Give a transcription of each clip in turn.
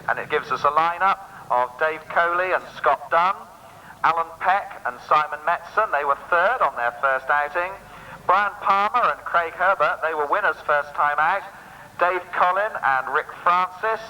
and it gives us a lineup of Dave Coley and Scott Dunn, Alan Peck and Simon Metzen, they were third on their first outing. Brian Palmer and Craig Herbert, they were winners first time out. Dave Collin and Rick Francis,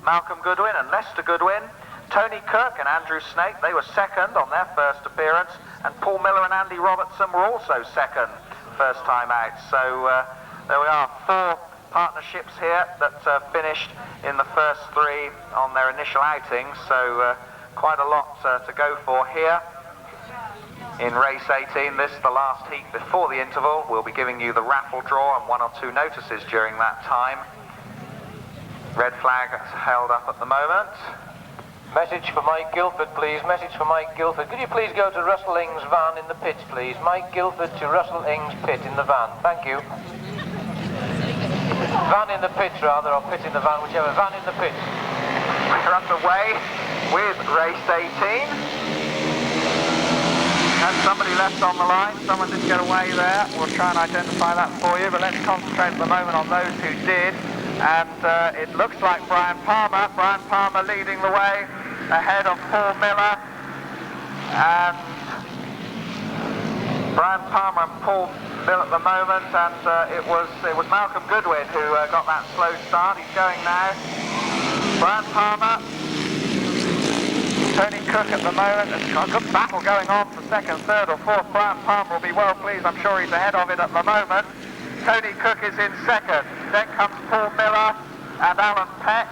Malcolm Goodwin and Lester Goodwin, Tony Cook and Andrew Snake, they were second on their first appearance, and Paul Miller and Andy Robertson were also second first time out. So there we are, 4 partnerships here that finished in the first 3 on their initial outings, so quite a lot to go for here. In race 18, this the last heat before the interval. We'll be giving you the raffle draw and 1 or 2 notices during that time. Red flag held up at the moment. Message for Mike Guilford, please. Message for Mike Guilford. Could you please go to Russell Ing's van in the pits, please? Mike Guilford to Russell Ing's pit in the van. Thank you. Van in the pits, rather, or pit in the van, whichever. Van in the pits. We're underway with race 18. Had somebody left on the line, someone did get away there. We'll try and identify that for you, but let's concentrate at the moment on those who did. And it looks like Brian Palmer leading the way ahead of Paul Miller. And Brian Palmer and Paul Miller at the moment, and it was Malcolm Goodwin who got that slow start. He's going now. Brian Palmer, Tony Cook at the moment. There's a good battle going on for second, third or fourth. Brian Palmer will be well pleased. I'm sure he's ahead of it at the moment. Tony Cook is in second. Then comes Paul Miller and Alan Peck.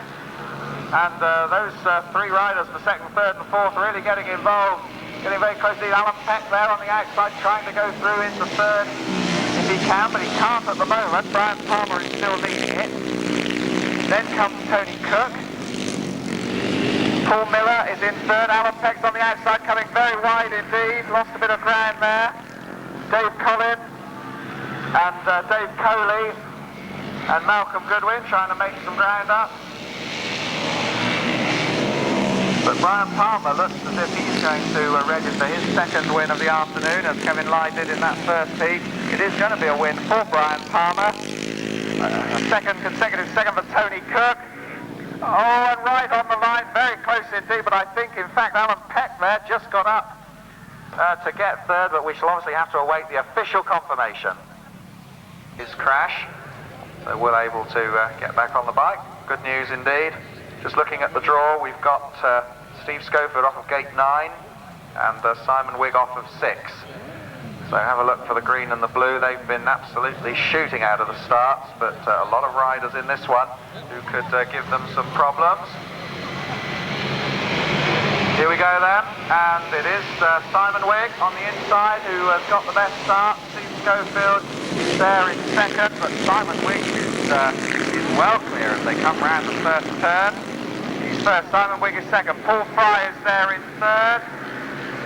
And those 3 riders for second, third and fourth really getting involved. Getting very close to Alan Peck there on the outside, trying to go through into third if he can, but he can't at the moment. Brian Palmer is still leading it. Then comes Tony Cook. Paul Miller is in third. Alan Peck's on the outside, coming very wide indeed. Lost a bit of ground there. Dave Collin and Dave Coley and Malcolm Goodwin trying to make some ground up. But Brian Palmer looks as if he's going to register his second win of the afternoon, as Kevin Lai did in that first heat. It is going to be a win for Brian Palmer. A second consecutive second for Tony Cook. Oh, and right on the line, very close indeed, but I think, in fact, Alan Peck there just got up to get third, but we shall obviously have to await the official confirmation. His crash, so we're able to get back on the bike. Good news indeed. Just looking at the draw, we've got Steve Schofield off of gate 9 and Simon Wigg off of 6. So have a look for the green and the blue. They've been absolutely shooting out of the starts, but a lot of riders in this one who could give them some problems. Here we go then, and it is Simon Wigg on the inside who has got the best start. Steve Schofield is there in second, but Simon Wigg is well clear as they come round the first turn. He's first, Simon Wigg is second, Paul Fry is there in third.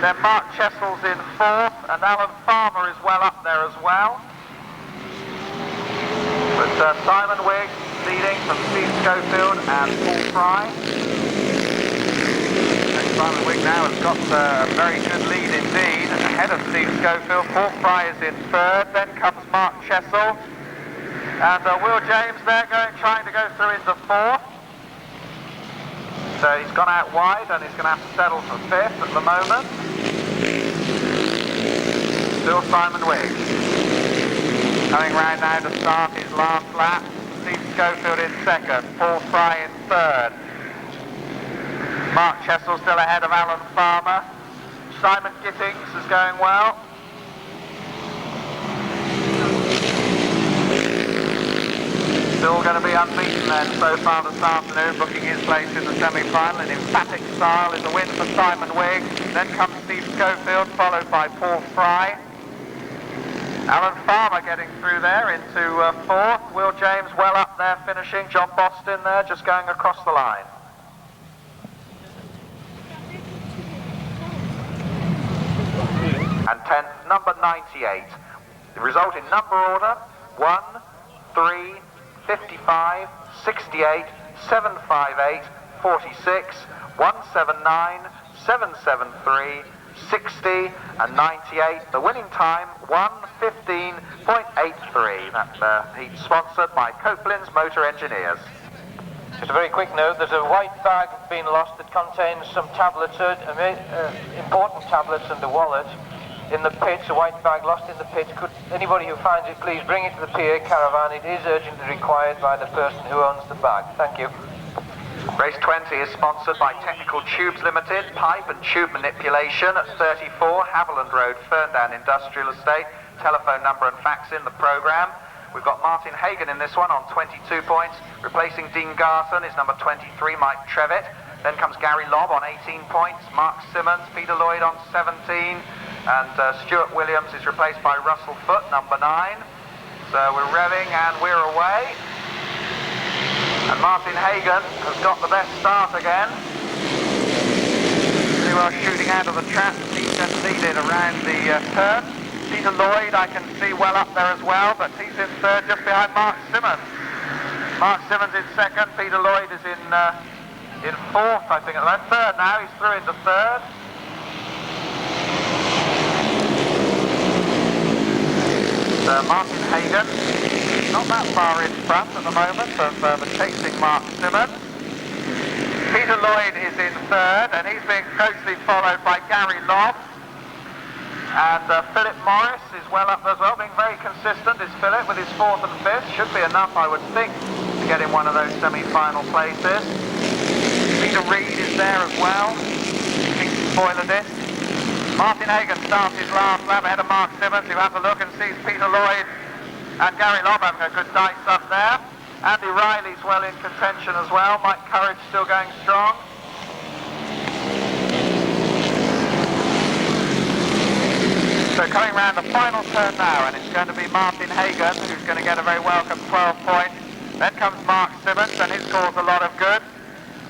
Then Mark Chessel's in fourth, and Alan Farmer is well up there as well. But Simon Wigg leading from Steve Schofield and Paul Fry. And Simon Wigg now has got a very good lead indeed, ahead of Steve Schofield. Paul Fry is in third, then comes Mark Chessel. And Will James there trying to go through into fourth. So he's gone out wide and he's going to have to settle for fifth at the moment. Still Simon Wigg. Coming round now to start his last lap. Steve Schofield in second, Paul Fry in third. Mark Chessel still ahead of Alan Farmer. Simon Gittings is going well. Still going to be unbeaten then so far this afternoon, booking his place in the semi-final in emphatic style is a win for Simon Wigg. Then comes Steve Schofield, followed by Paul Fry. Alan Farmer getting through there into fourth. Will James well up there finishing. John Boston there just going across the line. And 10th, number 98. The result in number order, 1, 3, 55, 68, 758, 46, 179, 773, 60 and 98. The winning time, 1:15.83. That heat sponsored by Copeland's Motor Engineers. Just a very quick note, there's a white bag being lost that contains some tablets, important tablets and a wallet in the pits, a white bag lost in the pits. Could anybody who finds it please bring it to the PA caravan? It is urgently required by the person who owns the bag. Thank you. Race 20 is sponsored by Technical Tubes Limited, pipe and tube manipulation at 34 Haviland Road, Ferndown Industrial Estate. Telephone number and fax in the programme. We've got Martin Hagan in this one on 22 points. Replacing Dean Garson is number 23, Mike Trevitt. Then comes Gary Lobb on 18 points. Mark Simmons, Peter Lloyd on 17. And Stuart Williams is replaced by Russell Foote, number 9. So we're revving and we're away. And Martin Hagan has got the best start again. Pretty well shooting out of the trap. He's just leaded around the turn. Peter Lloyd I can see well up there as well, but he's in third just behind Mark Simmons. Mark Simmons in second, Peter Lloyd is in fourth, I think, at the moment. Third now, he's through into third. So Martin Hagan, not that far in front at the moment of the chasing Mark Simmons. Peter Lloyd is in third, and he's being closely followed by Gary Lobb. And Philip Morris is well up as well, being very consistent is Philip with his fourth and fifth. Should be enough, I would think, to get in one of those semi-final places. Peter Reid is there as well, King's spoiler disc. Martin Hagan starts his last lap ahead of Mark Simmons, who has a look and sees Peter Lloyd and Gary Lobb having a good dice up there. Andy Riley's well in contention as well. Mike Courage still going strong. So coming round the final turn now, and it's going to be Martin Hagan who's going to get a very welcome 12 points. Then comes Mark Simmons, and his score's a lot of good.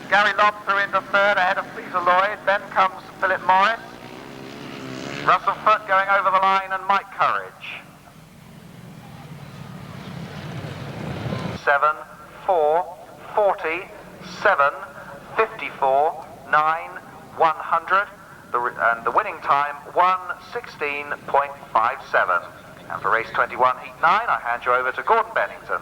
Gary Lobb through into third ahead of Peter Lloyd. Then comes Philip Morris. Russell Foote going over the line, and Mike Courage. 7, 4, 40, 7, 54, 9, 100. And the winning time, 1:16.57. And for race 21, heat 9, I hand you over to Gordon Bennington.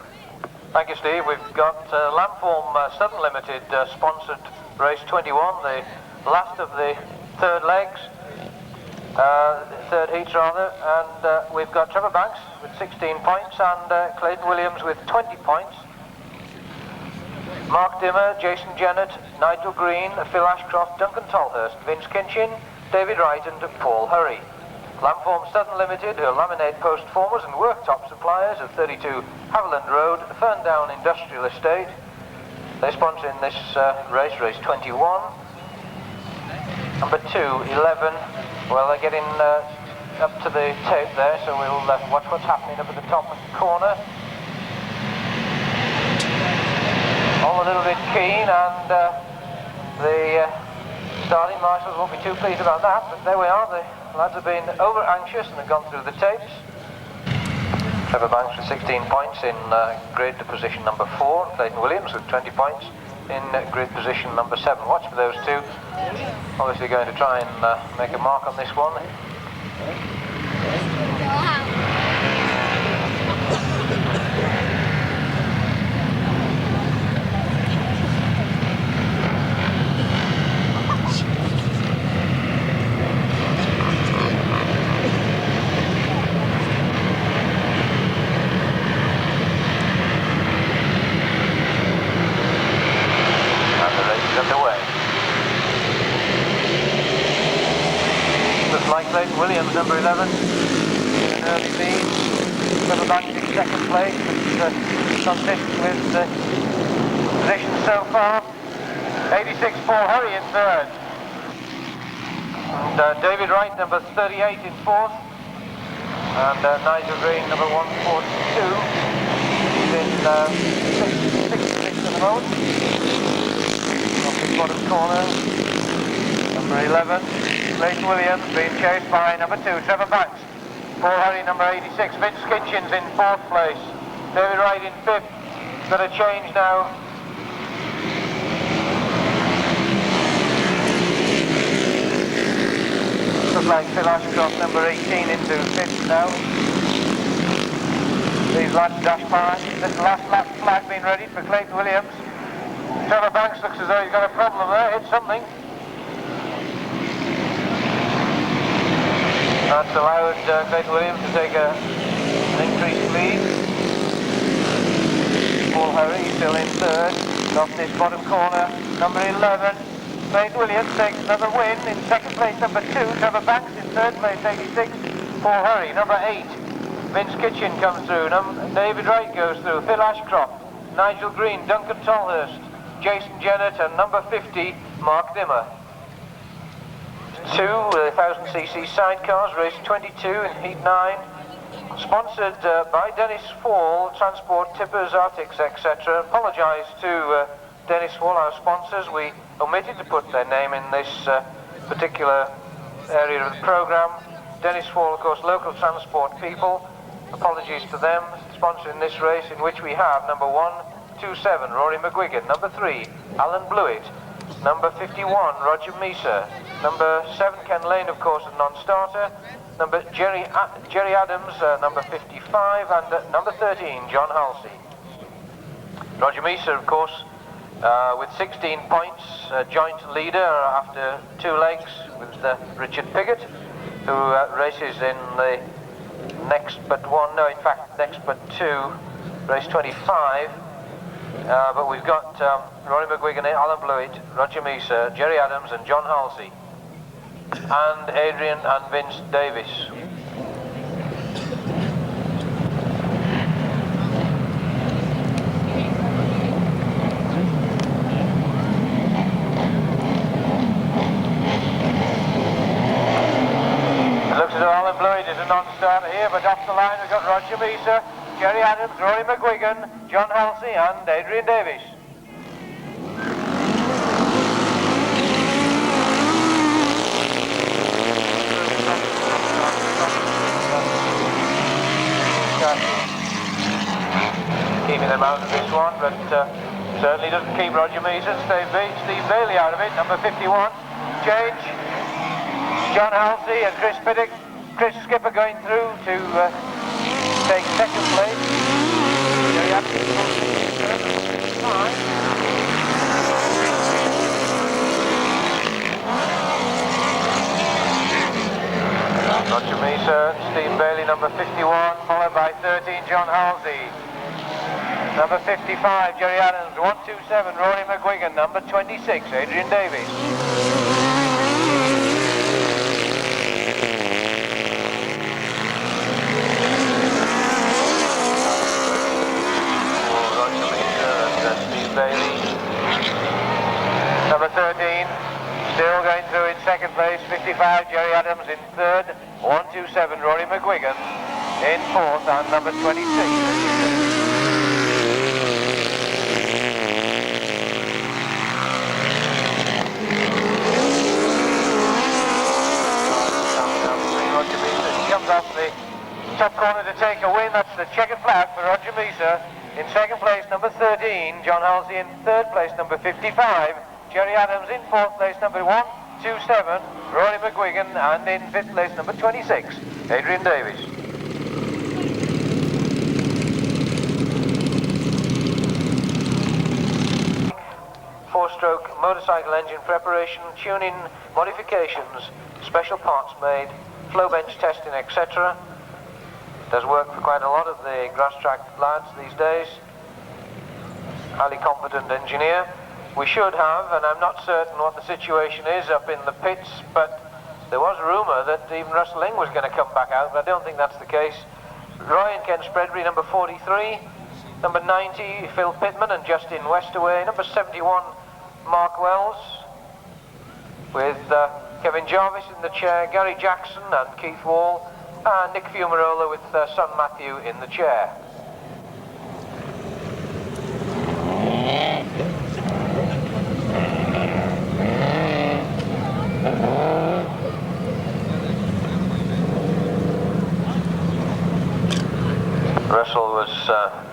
Thank you, Steve. We've got Lamphorn Southern Limited sponsored race 21, the last of the third legs, third heats rather, and we've got Trevor Banks with 16 points and Clayton Williams with 20 points. Mark Dimmer, Jason Jennett, Nigel Green, Phil Ashcroft, Duncan Tolhurst, Vince Kinchin, David Wright and Paul Hurry. Lamphorn Southern Limited, who are laminate post formers and worktop suppliers at 32 Haviland Road, Ferndown Industrial Estate. They're sponsoring this race 21. Number 2, 11. Well, they're getting up to the tape there, so we'll watch what's happening up at the top corner. All a little bit keen, and the starting marshals won't be too pleased about that, but there we are. The lads have been over anxious and have gone through the tapes. Trevor Banks with 16 points in grid position number 4, Clayton Williams with 20 points in grid position number 7. Watch for those two. Obviously going to try and make a mark on this one. Clayton Williams, number 11, in early lead. Trevor Banks in second place, but consistent with the position so far. 86 Paul Hurry in third. And David Wright, number 38, in fourth. And Nigel Green, number 142. He's in sixth at the moment. Off the bottom corner. Number 11. Clayton Williams being chased by number 2, Trevor Banks. Paul Hurry, number 86. Vince Kitchens in 4th place. David Wright in 5th. Got a change now. Looks like Phil Ashcroft, number 18, into 5th now. These lads dash by. This last lap flag being ready for Clayton Williams. Trevor Banks looks as though he's got a problem there, hit something. That's allowed Clayton Williams to take an increased lead. Paul Hurry still in third, off this bottom corner, number 11. Clayton Williams takes another win. In second place, number 2, Trevor Banks. In third place, 86, Paul Hurry. Number 8, Vince Kitchen comes through. David Wright goes through. Phil Ashcroft, Nigel Green, Duncan Tolhurst, Jason Jennett, and number 50, Mark Dimmer. 2 1000cc sidecars, race 22 in heat 9. Sponsored by Dennis Fall, Transport, Tippers, Arctics, etc. Apologise to Dennis Fall, our sponsors. We omitted to put their name in this particular area of the programme. Dennis Fall, of course, local transport people. Apologies to them, sponsoring this race, in which we have number 127, Rory McGuigan, number 3, Alan Blewett, number 51, Roger Meeser, number 7, Ken Lane, of course, a non-starter, number Jerry Adams, number 55, and number 13, John Halsey. Roger Meeser, of course, with 16 points, joint leader after 2 legs with Richard Piggott, who races in the next but 2, race 25. But we've got Rory McGuigan, Alan Blewett, Roger Meeser, Jerry Adams and John Halsey, and Adrian and Vince Davis. It looks as though Alan Blewett is a non-starter here, but off the line we've got Roger Meeser, Jerry Adams, Rory McGuigan, John Halsey and Adrian Davis. Keeping them out of this one, but certainly doesn't keep Roger Meeser and Steve Bailey out of it. Number 51, change. John Halsey and Chris Skipper going through to take second place. Roger Meeser, Steve Bailey, number 51, followed by 13, John Halsey. Number 55, Jerry Adams, 127, Rory McGuigan, number 26, Adrian Davies. Number 13, still going through in second place, 55, Jerry Adams in third, 127, Rory McGuigan in fourth, and number 26. Comes off the top corner to take a win. That's the checkered flag for Roger Meeser. In second place, number 13, John Halsey. In third place, number 55, Jerry Adams. In fourth place, number 127, Rory McGuigan. And in fifth place, number 26, Adrian Davies. Four-stroke motorcycle engine preparation, tuning modifications, special parts made, flow bench testing, etc. Does work for quite a lot of the Grasstrack lads these days. Highly competent engineer. We should have, and I'm not certain what the situation is up in the pits, but there was rumour that even Russell Ing was going to come back out, but I don't think that's the case. Roy and Ken Spreadbury, number 43. Number 90, Phil Pittman and Justin Westaway. Number 71, Mark Wells, with Kevin Jarvis in the chair, Gary Jackson and Keith Wall, and Nick Fumarola with son Matthew in the chair. Russell was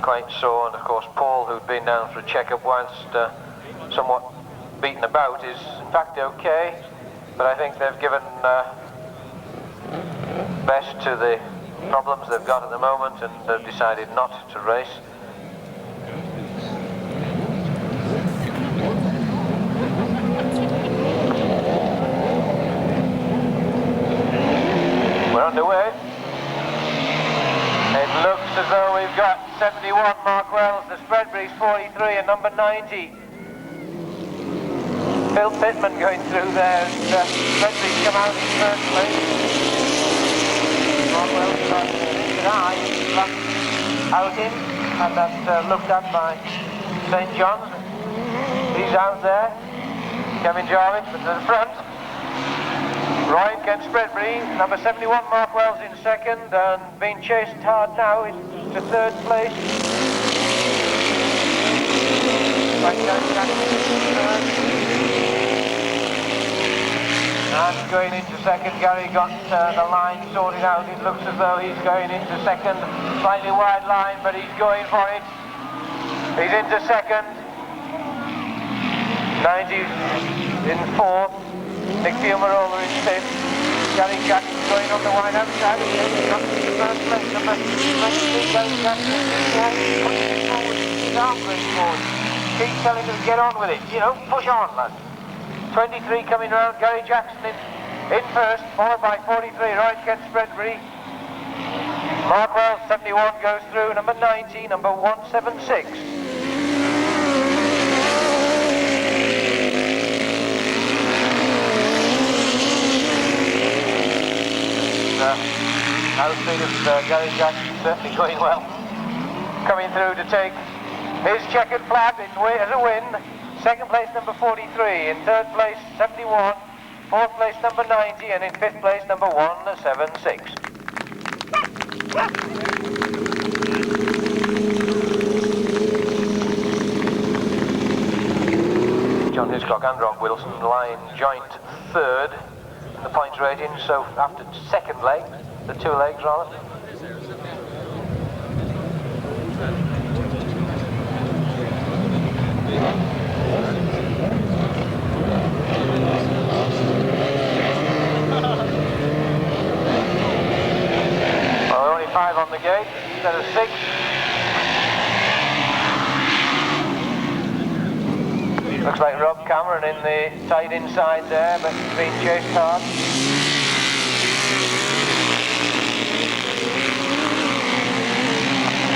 quite sore, and of course Paul, who'd been down for a checkup whilst somewhat beaten about, is in fact okay. But I think they've given best to the problems they've got at the moment, and they've decided not to race. and number 90. Phil Pittman going through there, and Frederick come out in first place. Well, his eye out in, and that's looked at by St. John's. He's out there. Kevin Jarvis at the front. Ryan Kent Spreadbury, number 71, Mark Wells in second, and being chased hard now into third place. And going into second, Gary got the line sorted out. It looks as though he's going into second. Slightly wide line, but he's going for it. He's into second. 90 in fourth. Nick Fumarola in fifth. Gary Jackson going on the wide outside. He's got the first place. Number 23, Gary Jackson. Pushing forward. His arm going forward. Keep telling him to get on with it. You know, push on, lads. 23 coming round. Gary Jackson in first, followed by 43, Ryan Kent Spreadbury. Mark Wells, 71, goes through. Number 90, number 176. Outspeed of Gary Jackson certainly going well. Coming through to take his checkered flag as a win. Second place number 43, in third place 71, fourth place number 90, and in fifth place number 176. John Hiscock and Rob Wilson line joint third in the points rating, so after second leg, the two legs rather. Well, only 5 on the gate instead of 6. Looks like Rob Cameron in the tight inside there, but he's being chased hard.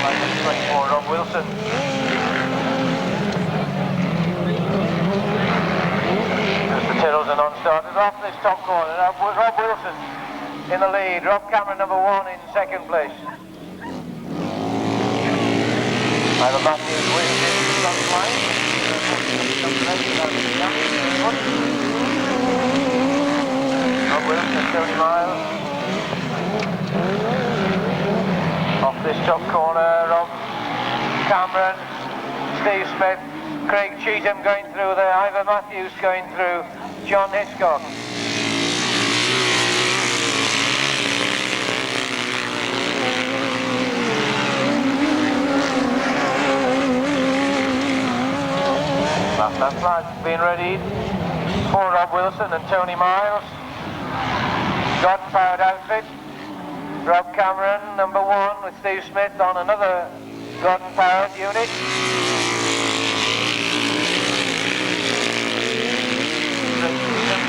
Like 24, Rob Wilson. Just the Tyrrells are non-starters off this top corner. Rob Wilson in the lead. Rob Cameron number 1 in second place. Ivan Matthews wins in the front line. Rob Wilson and Tony Miles. Off this top corner, Rob Cameron, Steve Smith, Craig Cheetham going through there, Ivan Matthews going through, John Hiscock. That flag's been readied for Rob Wilson and Tony Miles. God-powered outfit. Rob Cameron, number 1, with Steve Smith on another God-powered unit.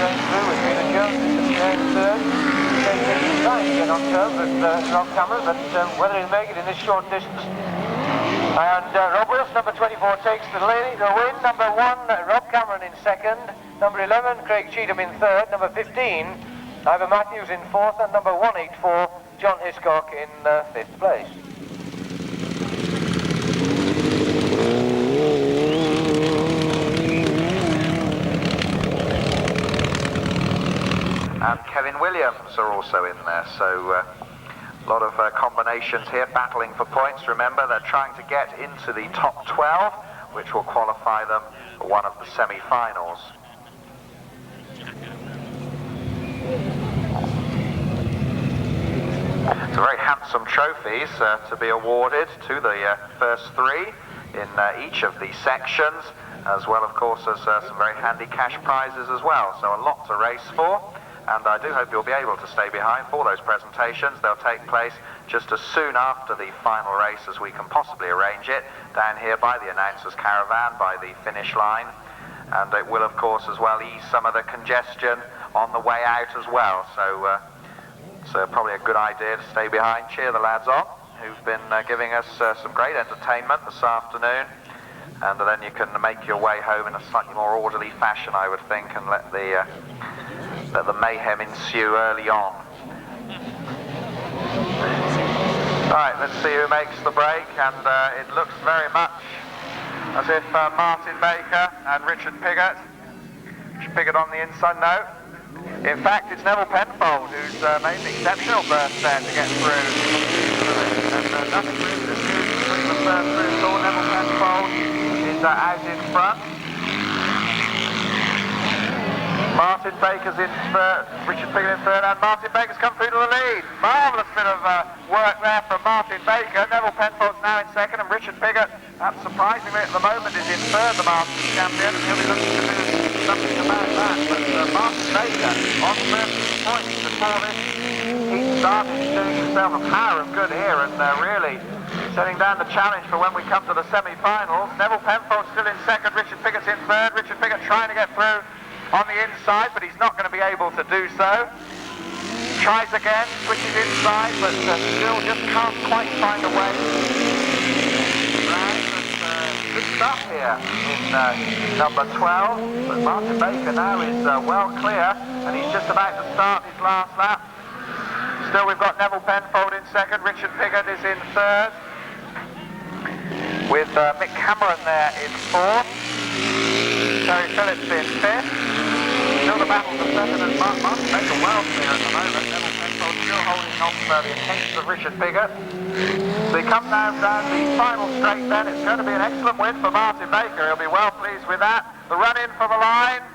Going through with Peter Jones in third. Trying to get on terms with Rob Cameron, but whether he'll make it in this short distance. And Rob Wilson, number 24, takes the win. Number 1, Rob Cameron in second. Number 11, Craig Cheetham in third. Number 15, Ivan Matthews in fourth. And number 184, John Hiscock in fifth place. And Kevin Williams are also in there, so a lot of combinations here battling for points. Remember, they're trying to get into the top 12, which will qualify them for one of the semi-finals. It's very handsome trophies to be awarded to the first 3 in each of the sections, as well, of course, as some very handy cash prizes as well. So a lot to race for. And I do hope you'll be able to stay behind for those presentations. They'll take place just as soon after the final race as we can possibly arrange it, down here by the announcers' caravan, by the finish line. And it will, of course, as well ease some of the congestion on the way out as well. So it's probably a good idea to stay behind, cheer the lads on, who've been giving us some great entertainment this afternoon. and then you can make your way home in a slightly more orderly fashion, I would think, and let the mayhem ensue early on. Right, let's see who makes the break, and it looks very much as if Martin Baker and Richard Piggott on the inside. No, in fact it's Neville Penfold who's made an exceptional burst there to get through, and nothing really to do between the first three. So Neville Penfold is out in front. Martin Baker's in third, Richard Piggott in third, and Martin Baker's come through to the lead. Marvellous bit of work there from Martin Baker. Neville Penfold's now in second, and Richard Piggott, perhaps surprisingly at the moment, is in third, the Masters champion. He'll be looking to do something about that. But Martin Baker on 13 points before this heat started. He's doing himself a power of good here, and really setting down the challenge for when we come to the semi-finals. Neville Penfold still in second, Richard Piggott's in third. Richard Piggott trying to get through on the inside, but he's not going to be able to do so. Tries again, switches inside, but still just can't quite find a way. Right, but good stuff here in number 12, but Martin Baker now is well clear, and he's just about to start his last lap. Still we've got Neville Penfold in second, Richard Piggott is in third, with Mick Cameron there in fourth, Terry Phillips in fifth. Still the battle for second, and Martin Baker well clear at the moment. Neville Penfold still holding off the attention of Richard Piggott. So he comes now down the final straight then. It's going to be an excellent win for Martin Baker. He'll be well pleased with that. The run in for the line,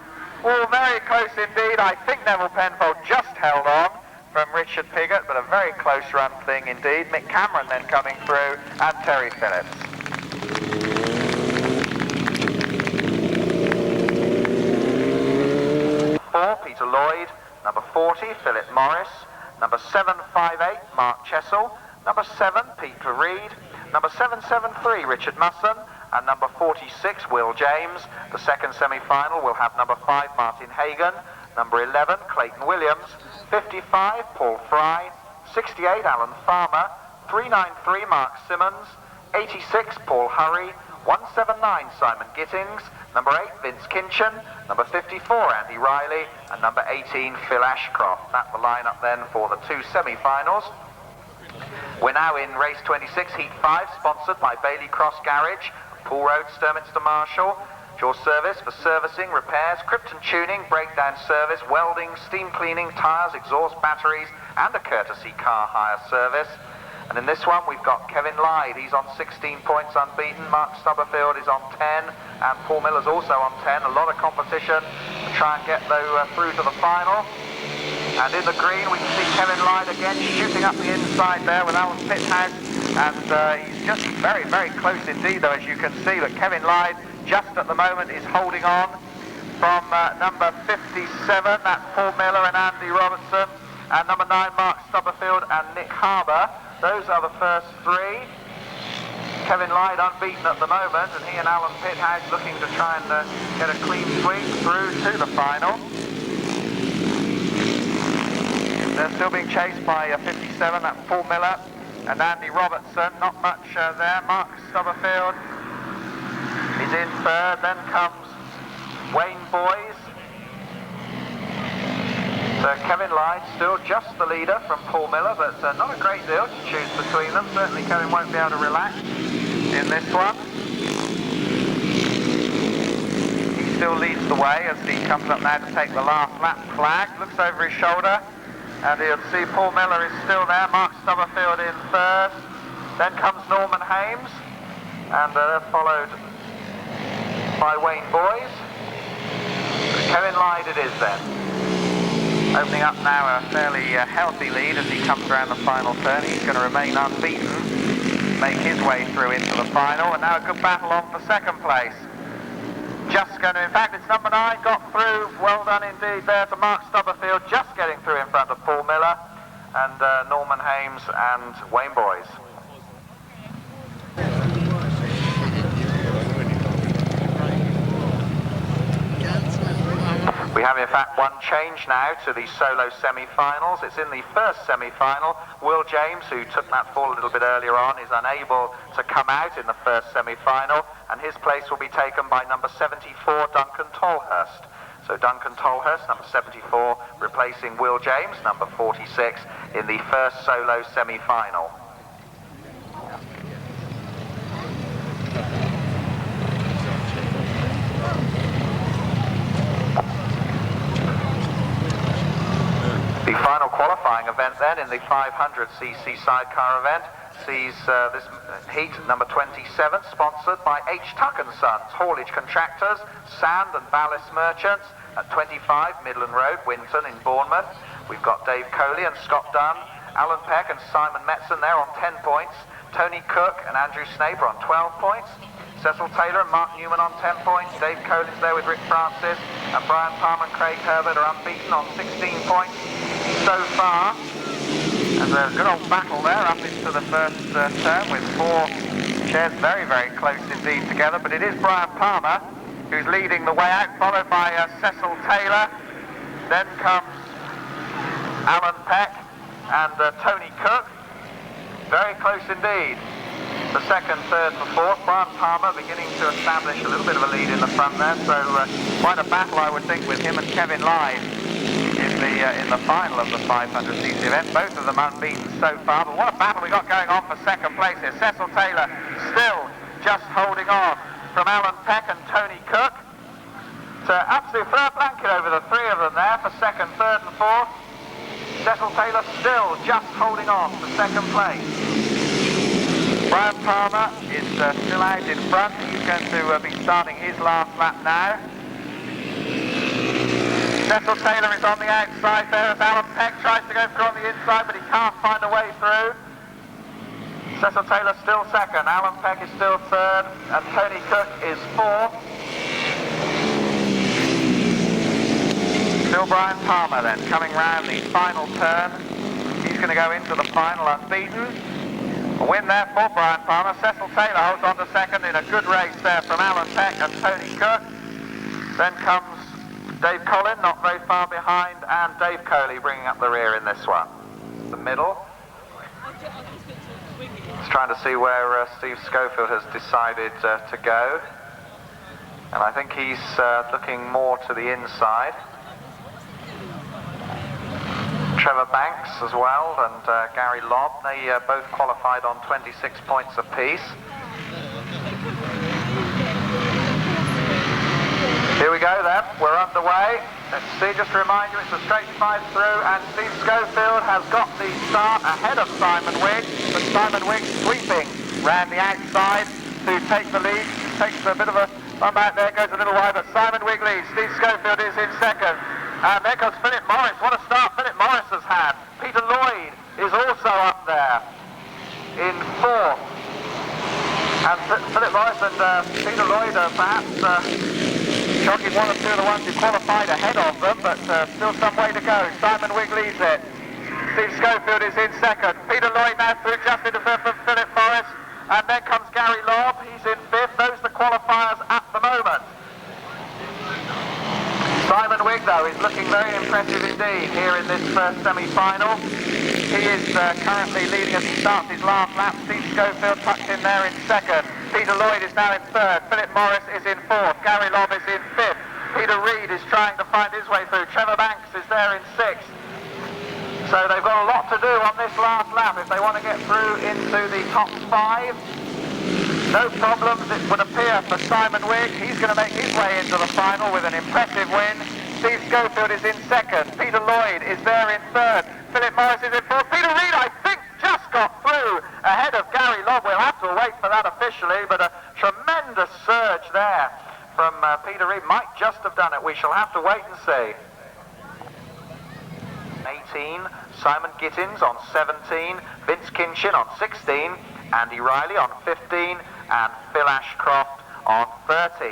all very close indeed. I think Neville Penfold just held on from Richard Piggott, but a very close run thing indeed. Mick Cameron then coming through, and Terry Phillips. Peter Lloyd, number 40, Philip Morris, number 758, Mark Chessel, number 7, Peter Reed, number 773, Richard Musson, and number 46, Will James. The second semi-final will have number 5, Martin Hagan, number 11, Clayton Williams, 55, Paul Fry, 68, Alan Farmer, 393, Mark Simmons, 86, Paul Hurry, 179, Simon Gittings, number 8, Vince Kinchin, number 54, Andy Riley, and number 18, Phil Ashcroft. That's the lineup then for the two semi-finals. We're now in race 26, heat 5, sponsored by Bailey Cross Garage, Pool Road, Sturminster Marshall. Your service for servicing, repairs, Krypton tuning, breakdown service, welding, steam cleaning, tyres, exhaust batteries, and a courtesy car hire service. And in this one, we've got Kevin Lyde. He's on 16 points unbeaten. Mark Stubberfield is on 10, and Paul Miller's also on 10. A lot of competition to try and get through to the final. And in the green, we can see Kevin Lyde again shooting up the inside there with Alan Pithouse. And he's just very, very close indeed, though, as you can see. But Kevin Lyde, just at the moment, is holding on from number 57. That's Paul Miller and Andy Robertson. And number 9, Mark Stubberfield and Nick Harbour. Those are the first three. Kevin Lyde unbeaten at the moment, and he and Alan Pithouse looking to try and get a clean sweep through to the final. They're still being chased by 57, that's Paul Miller and Andy Robertson. Not much there. Mark Stubberfield is in third. Then comes Wayne Boys. So Kevin Lyde still just the leader from Paul Miller, but not a great deal to choose between them. Certainly Kevin won't be able to relax in this one. He still leads the way as he comes up now to take the last lap flag. Looks over his shoulder, and you'll see Paul Miller is still there. Mark Stubberfield in third. Then comes Norman Hames, and they're followed by Wayne Boys. Kevin Lyde it is then. Opening up now a fairly healthy lead as he comes around the final turn. He's going to remain unbeaten, make his way through into the final, and now a good battle on for second place. Just going to, in fact, it's number 9, got through. Well done indeed there to Mark Stubberfield, just getting through in front of Paul Miller and Norman Hames and Wayne Boys. We have in fact one change now to the solo semi-finals. It's in the first semi-final. Will James, who took that fall a little bit earlier on, is unable to come out in the first semi-final. and his place will be taken by number 74, Duncan Tolhurst. So Duncan Tolhurst, number 74, replacing Will James, number 46, in the first solo semi-final. The final qualifying event then in the 500cc sidecar event sees this heat number 27 sponsored by H. Tuck & Sons, haulage contractors, sand and ballast merchants at 25 Midland Road, Winton in Bournemouth. We've got Dave Coley and Scott Dunn, Alan Peck and Simon Metzen there on 10 points, Tony Cook and Andrew Snaper on 12 points, Cecil Taylor and Mark Newman on 10 points, Dave Coley's there with Rick Francis, and Brian Palmer and Craig Herbert are unbeaten on 16 points so far. There's a good old battle there up into the first turn with 4 shares very, very close indeed together, but it is Brian Palmer who's leading the way out, followed by Cecil Taylor. Then comes Alan Peck and Tony Cook. Very close indeed. The second, third and fourth. Brian Palmer beginning to establish a little bit of a lead in the front there, so quite a battle I would think with him and Kevin Lyde in the final of the 500cc event. Both of them unbeaten so far, but what a battle we got going on for second place here. Cecil Taylor still just holding on from Alan Peck and Tony Cook. So absolute third blanket over the 3 of them there for second, third and fourth. Cecil Taylor still just holding on for second place. Brian Palmer is still out in front. He's going to be starting his last lap now. Cecil Taylor is on the outside there as Alan Peck tries to go through on the inside, but he can't find a way through. Cecil Taylor still second, Alan Peck is still third, and Tony Cook is fourth. Still Brian Palmer then, coming round the final turn. He's going to go into the final unbeaten. A win there for Brian Palmer. Cecil Taylor holds on to second in a good race there from Alan Peck and Tony Cook. Then comes Dave Collin, not very far behind, and Dave Coley bringing up the rear in this one. The middle. Just trying to see where Steve Schofield has decided to go. And I think he's looking more to the inside. Trevor Banks as well, and Gary Lobb, they both qualified on 26 points apiece. Here we go then, we're underway. Let's see, just to remind you, it's a straight 5 through, and Steve Schofield has got the start ahead of Simon Wigg, but Simon Wigg sweeping round the outside to take the lead. Takes a bit of a bump out there, goes a little wide, but Simon Wigg leads. Steve Schofield is in second. And there goes Philip Morris. What a start Philip Morris has had. Peter Lloyd is also up there in fourth. And Philip Morris and Peter Lloyd are perhaps shocking one or two of the ones who qualified ahead of them, but still some way to go. Simon Wigg leads it. Steve Schofield is in second. Peter Lloyd now through just into fifth from Philip Morris. And then comes Gary Lobb. He's in fifth. Those are the qualifiers at the moment. Simon Wigg, though, is looking very impressive indeed here in this first semi-final. He is currently leading as he starts his last lap. Steve Schofield tucked in there in second. Peter Lloyd is now in third. Philip Morris is in fourth. Gary Lobb is in fifth. Peter Reid is trying to find his way through. Trevor Banks is there in sixth. So they've got a lot to do on this last lap if they want to get through into the top 5. No problems, it would appear, for Simon Wigg. He's going to make his way into the final with an impressive win. Steve Schofield is in second. Peter Lloyd is there in third. Philip Morris is in fourth. Peter Reid, I think, just got through ahead of Gary Lobb. We'll have to wait for that officially, but a tremendous surge there from Peter Reid. Might just have done it. We shall have to wait and see. 18, Simon Gittins on 17, Vince Kinchin on 16, Andy Riley on 15, and Phil Ashcroft on 13.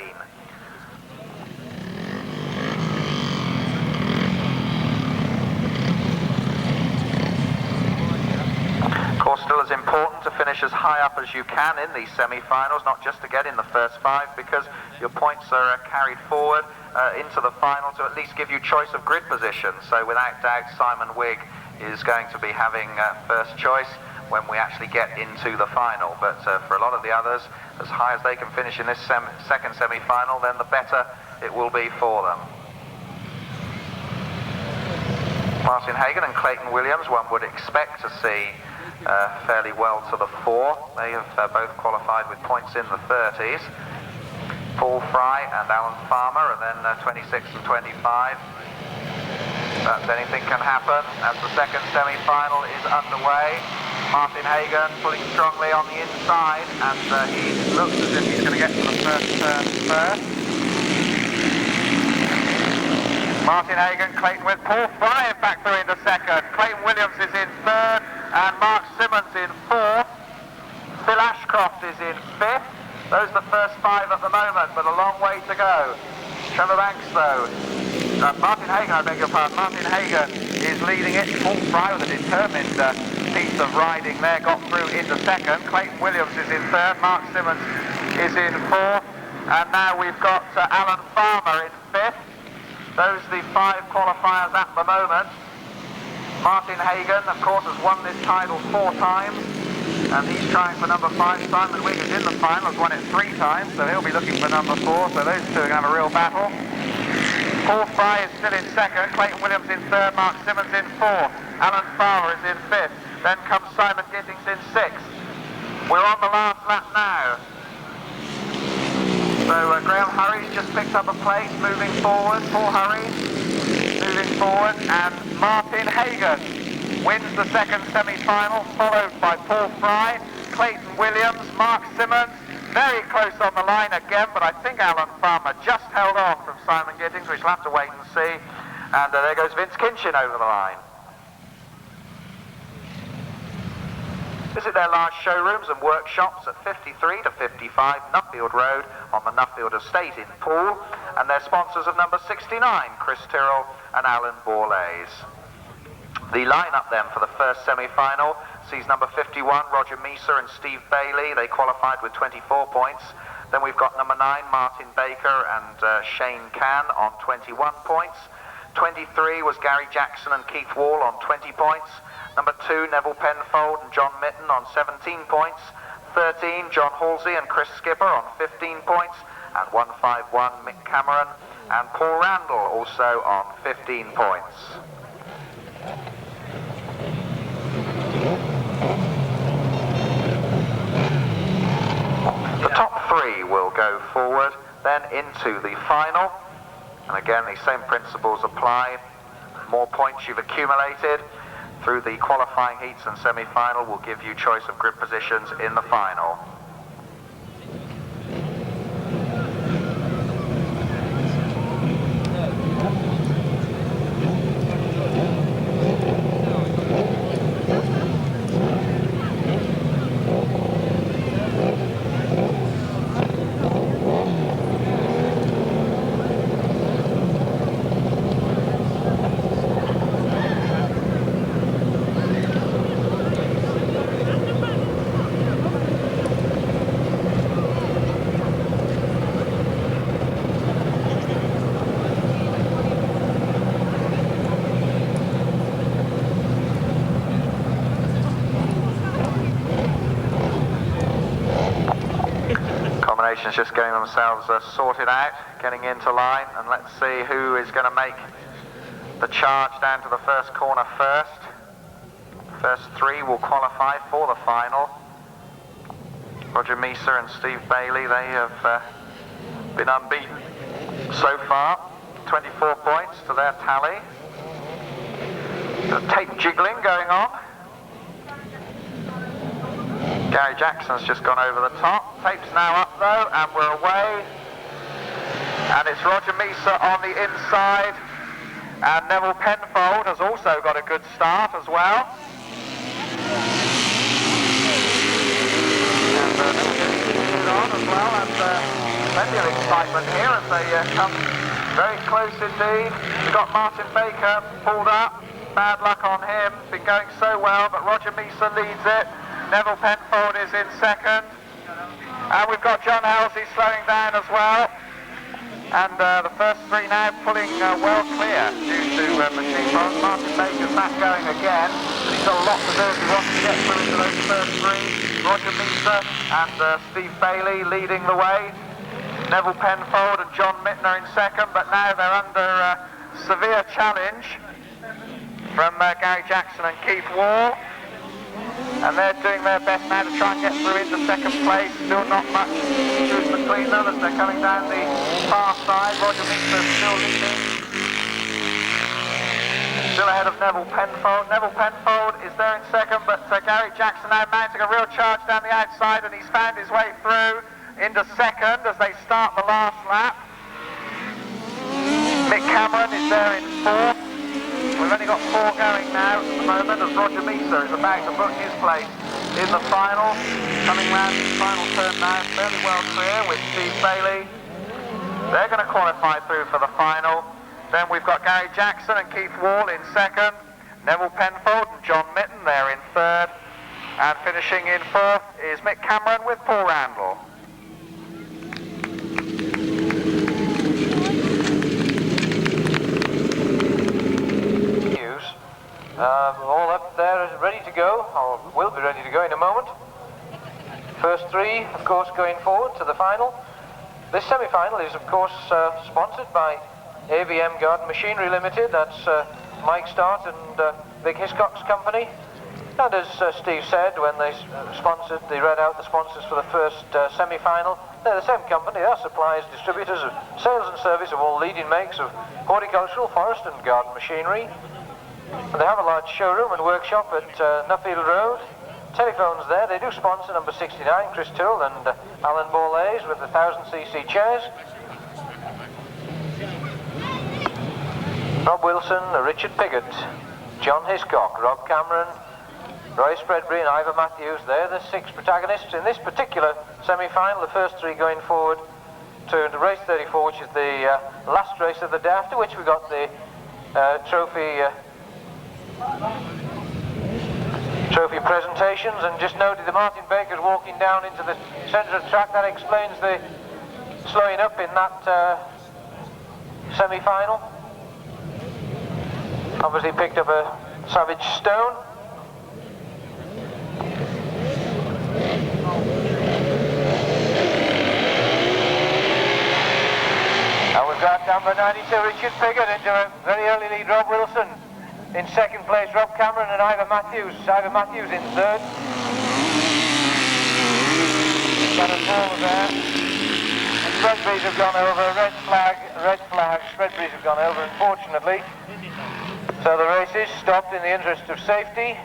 Of course, still as important to finish as high up as you can in these semi-finals, not just to get in the first 5, because your points are carried forward into the final to at least give you choice of grid position. So without doubt, Simon Wigg is going to be having first choice. when we actually get into the final. But for a lot of the others, as high as they can finish in this second semi-final, then the better it will be for them. Martin Hagan and Clayton Williams, one would expect to see fairly well to the fore. They have both qualified with points in the 30s. Paul Fry and Alan Farmer, and then 26 and 25. But anything can happen as the second semi-final is underway. Martin Hagan pulling strongly on the inside, and he looks as if he's going to get to the first turn first. Martin Hagan, Clayton with Paul Fry in fact through into second. Clayton Williams is in third, and Mark Simmons in fourth. Phil Ashcroft is in fifth. Those are the first five at the moment, but a long way to go. Trevor Banks though, Martin Hagan, I beg your pardon, Martin Hagan is leading it. Paul Fry with a determined piece of riding there, got through into second. Clayton Williams is in third, Mark Simmons is in fourth, and now we've got Alan Farmer in fifth. Those are the five qualifiers at the moment. Martin Hagan, of course, has won this title 4 times, and he's trying for number 5. Simon Wigg is in the final, has won it 3 times, so he'll be looking for number 4, so those two are going to have a real battle. Paul Fry is still in second, Clayton Williams in third, Mark Simmons in fourth, Alan Farmer is in fifth, then comes Simon Gittings in sixth. We're on the last lap now. So Graham Hurries just picked up a place, moving forward. Paul Hurries moving forward, and Martin Hagan wins the second semi-final, followed by Paul Fry, Clayton Williams, Mark Simmons, very close on the line again, but I think Alan Farmer just held on from Simon Gittings, which we'll have to wait and see. And there goes Vince Kinchin over the line. Visit their large showrooms and workshops at 53 to 55 Nuffield Road on the Nuffield Estate in Poole, and they're sponsors of number 69, Chris Tyrrell and Alan Borlays. The lineup then for the first semi-final sees number 51, Roger Meeser and Steve Bailey. They qualified with 24 points. Then we've got number 9, Martin Baker and Shane Cann on 21 points. 23 was Gary Jackson and Keith Wall on 20 points. Number 2, Neville Penfold and John Mitten on 17 points. 13, John Halsey and Chris Skipper on 15 points. And 151, Mick Cameron and Paul Randall also on 15 points. The top 3 will go forward, then into the final. And again, the same principles apply. More points you've accumulated through the qualifying heats and semi-final will give you choice of grid positions in the final. Just getting themselves sorted out, getting into line, and let's see who is going to make the charge down to the first corner first. First 3 will qualify for the final. Roger Meeser and Steve Bailey, they have been unbeaten so far. 24 points to their tally. There's tape jiggling going on. Gary Jackson's just gone over the top. Tape's now up though, and we're away. And it's Roger Meeser on the inside. And Neville Penfold has also got a good start as well. And on as well, and plenty of excitement here as they come very close indeed. We've got Martin Baker pulled up. Bad luck on him. Been going so well, but Roger Meeser leads it. Neville Penfold is in second, and we've got John Halsey slowing down as well, and the first 3 now pulling well clear due to machine parts. Martin Baker's back going again. He's got a lot to do if he wants to get through into those first three. Roger Meeser and Steve Bailey leading the way. Neville Penfold and John Mittner in second, but now they're under severe challenge from Gary Jackson and Keith Wall. And they're doing their best now to try and get through into second place. Still not much truth between them as they're coming down the far side. Roger Meeser still leading. Still ahead of Neville Penfold. Neville Penfold is there in second, but Gary Jackson now mounting a real charge down the outside, and he's found his way through into second as they start the last lap. Mick Cameron is there in fourth. We've only got 4 going now at the moment as Roger Meeser is about to book his place in the final. Coming round his final turn now, fairly well clear with Steve Bailey. They're going to qualify through for the final. Then we've got Gary Jackson and Keith Wall in second. Neville Penfold and John Mitten there in third. And finishing in fourth is Mick Cameron with Paul Randall. All up there ready to go, or will be ready to go in a moment. First 3, of course, going forward to the final. This semi-final is, of course, sponsored by ABM Garden Machinery Limited. That's Mike Start and Vic Hiscock's company. And as Steve said, when they read out the sponsors for the first semi-final, they're the same company. They are suppliers, distributors of sales and service of all leading makes of horticultural, forest and garden machinery. And they have a large showroom and workshop at Nuffield Road. Telephones there. They do sponsor number 69, Chris Tyrrell and Alan Borlaise with the 1000cc chairs. Rob Wilson, Richard Piggott, John Hiscock, Rob Cameron, Roy Spreadbury and Ivor Matthews. They're the 6 protagonists in this particular semi-final. The first 3 going forward to race 34, which is the last race of the day, after which we got the trophy presentations. And just noted the Martin Baker's walking down into the centre of the track. That explains the slowing up in that semi-final. Obviously picked up a savage stone. And we've got number 92 Richard Piggott into a very early lead. Rob Wilson in second place, Rob Cameron and Ivor Matthews. Ivor Matthews in third. Got a ball there. And Spreadbury's have gone over. Red flag. Spreadbury's have gone over, unfortunately. So the race is stopped in the interest of safety.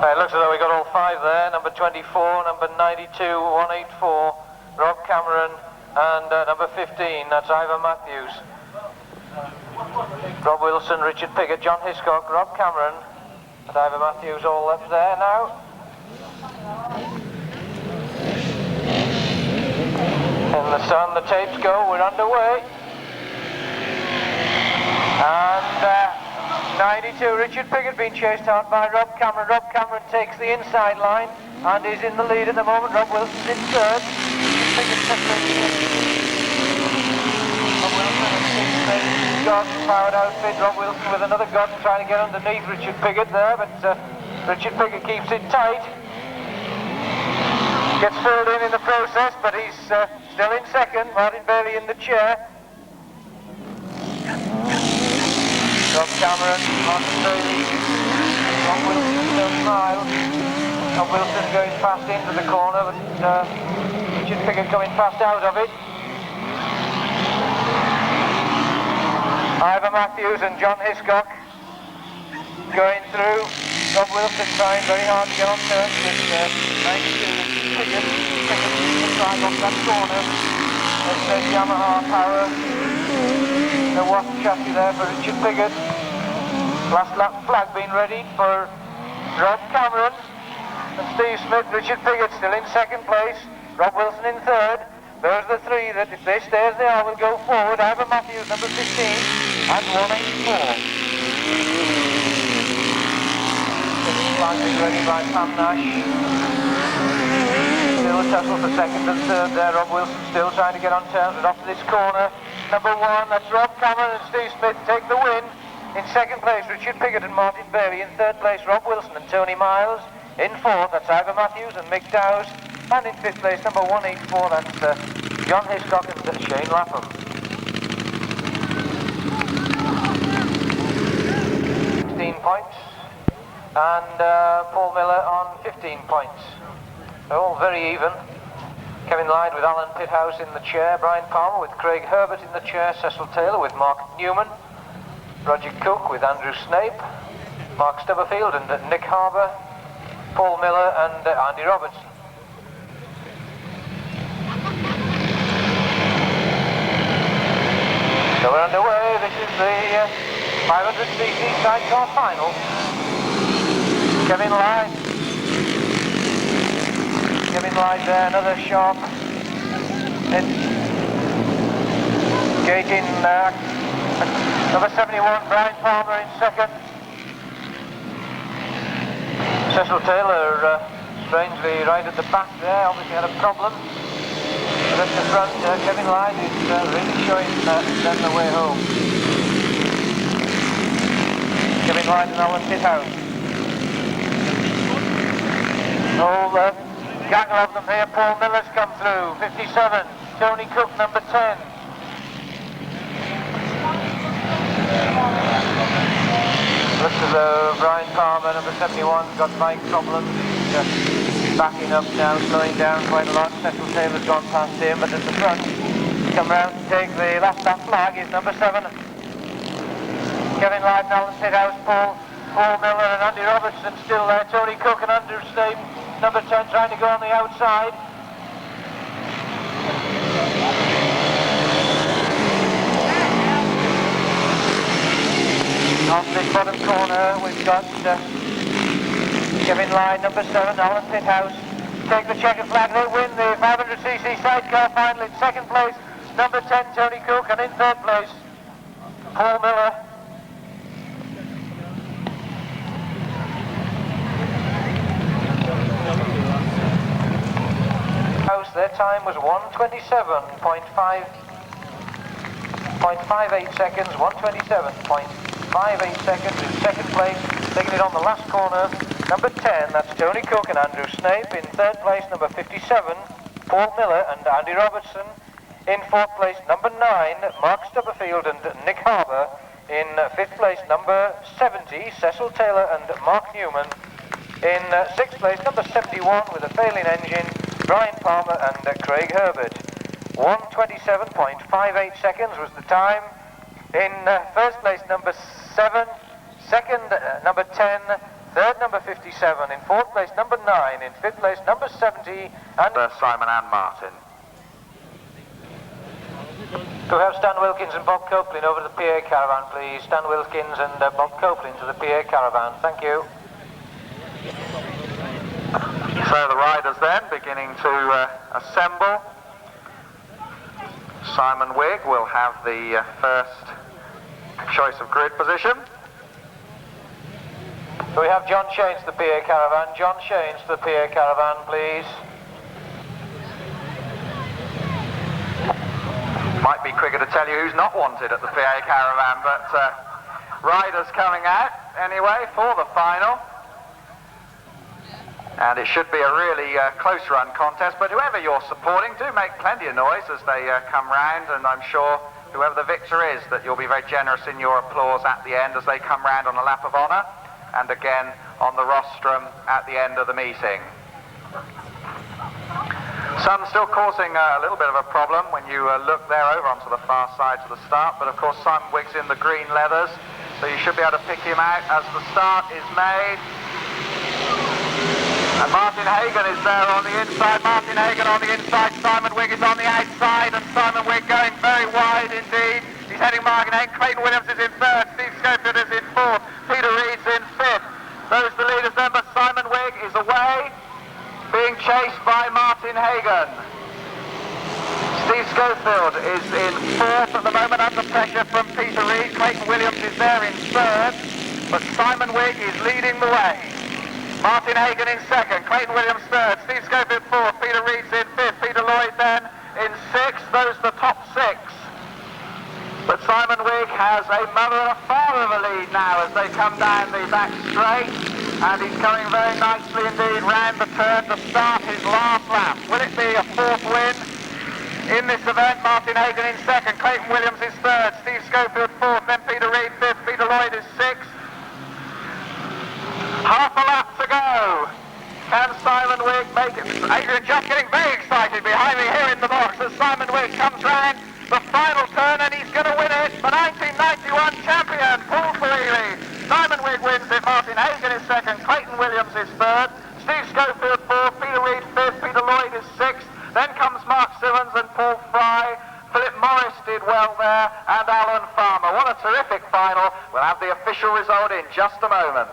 It looks as though we got all 5 there. Number 24, number 92, 184, Rob Cameron, and number 15, that's Ivor Matthews. Rob Wilson, Richard Piggott, John Hiscock, Rob Cameron, and Ivor Matthews all up there now. In the sun, the tapes go, we're underway. And 92, Richard Piggott being chased hard by Rob Cameron. Rob Cameron takes the inside line and is in the lead at the moment. Rob Wilson's in third. Piggott separating him. Rob Wilson and Steve Gordon powered outfit. Rob Wilson with another Gordon trying to get underneath Richard Piggott there, but Richard Piggott keeps it tight. Gets filled in the process, but he's still in second. Martin Bailey in the chair. Rob Cameron, Martin Bailey, Rob Wilson still smiles. Rob Wilson going fast into the corner, but Richard Piggott coming fast out of it. Ivor Matthews and John Hiscock going through. Rob Wilson trying very hard to get on turn with 92 Piggott. Piggott trying off that corner. There's Yamaha power. The Watt chassis there for Richard Piggott. Last lap flag being ready for Rob Cameron and Steve Smith. Richard Piggott still in second place. Rob Wilson in third. Those are the 3 that, if they stay as they are, will go forward. Ivor Matthews, number 15, and 184. advantage ready by Pam Nash. Still a tussle for second and third there. Rob Wilson still trying to get on terms, but off to this corner. Number 1, that's Rob Cameron and Steve Smith take the win. In second place, Richard Piggott and Martin Bailey. In third place, Rob Wilson and Tony Miles. In fourth, that's Ivor Matthews and Mick Dowes. And in fifth place, number 184, that's John Hiscock and Shane Lapham. 16 points. And Paul Miller on 15 points. They're all very even. Kevin Lyde with Alan Pithouse in the chair. Brian Palmer with Craig Herbert in the chair. Cecil Taylor with Mark Newman. Roger Cook with Andrew Snape. Mark Stubberfield and Nick Harbour. Paul Miller and Andy Robertson. So we're underway. This is the 500cc sidecar final. Kevin Lyde there, another sharp. Engaging number 71, Brian Palmer in second. Cecil Taylor, strangely right at the back there, obviously had a problem. But at the front, Kevin Lyde is really showing them the way home. Kevin Lyde and Alan Pithouse. Whole gaggle of them here. Paul Miller's come through, 57. Tony Cook, number 10. Looks as though Brian Palmer, number 71, got bike problems. He's backing up now, slowing down quite a lot. Cecil Taylor's gone past him, but at the front, come round to take the last lap flag is number 7. Kevin Lyde and Alan Pithouse, Paul Miller and Andy Robertson still there. Tony Cook and Andrew Snape, number 10, trying to go on the outside. Off this bottom corner, we've got Kevin Lyde, number 7, Alan Pithouse. Take the checkered flag, they win the 500cc sidecar final. In second place, number 10, Tony Cook, and in third place, Paul Miller. Their time was 1:27.58 seconds, 1:27.58 seconds in second place, taking it on the last corner. Number 10, that's Tony Cook and Andrew Snape. In third place, number 57, Paul Miller and Andy Robertson. In fourth place, number 9, Mark Stubberfield and Nick Harbour. In fifth place, number 70, Cecil Taylor and Mark Newman. In sixth place, number 71 with a failing engine, Brian Palmer and Craig Herbert. 1:27.58 seconds was the time. In first place, number 7, second, number 10, third, number 57, in fourth place, number 9, in fifth place, number 70, and Simon and Martin. Could we have Stan Wilkins and Bob Copeland over to the PA caravan, please? Stan Wilkins and Bob Copeland to the PA caravan. Thank you. So the riders then beginning to assemble. Simon Wigg will have the first choice of grid position. So we have John Shanes to the PA caravan. John Shanes to the PA caravan, please. Might be quicker to tell you who's not wanted at the PA caravan, but riders coming out anyway for the final. And it should be a really close run contest, but whoever you're supporting, do make plenty of noise as they come round, and I'm sure whoever the victor is, that you'll be very generous in your applause at the end as they come round on a lap of honour, and again on the rostrum at the end of the meeting. Sun still causing a little bit of a problem when you look there over onto the far side to the start, but of course Simon Wigg's in the green leathers, so you should be able to pick him out as the start is made. And Martin Hagan is there on the inside. Martin Hagan on the inside. Simon Wigg is on the outside, and Simon Wigg going very wide indeed. He's heading Martin Hagan. Clayton Williams is in third. Steve Schofield is in fourth. Peter Reed's in fifth. Those the leaders then, but Simon Wigg is away, being chased by Martin Hagan. Steve Schofield is in fourth at the moment under pressure from Peter Reed. Clayton Williams is there in third, but Simon Wigg is leading the way. Martin Hagan in second, Clayton Williams third, Steve Schofield fourth, Peter Reed's in fifth, Peter Lloyd then in sixth. Those are the top six. But Simon Wigg has a mother and a father of a lead now as they come down the back straight, and he's coming very nicely indeed round the turn to start his last lap. Will it be a fourth win in this event? Martin Hagan in second, Clayton Williams is third, Steve Schofield fourth, then Peter Reed fifth, Peter Lloyd is sixth. Half a lap to go. Can Simon Wigg make it? Adrian Juff getting very excited behind me here in the box as Simon Wigg comes round the final turn, and he's going to win it. The 1991 champion, Paul Freely. Simon Wigg wins it. Martin Hagan is second, Clayton Williams is third, Steve Schofield fourth, Peter Reed fifth, Peter Lloyd is sixth. Then comes Mark Simmons and Paul Fry. Philip Morris did well there, and Alan Farmer. What a terrific final. We'll have the official result in just a moment.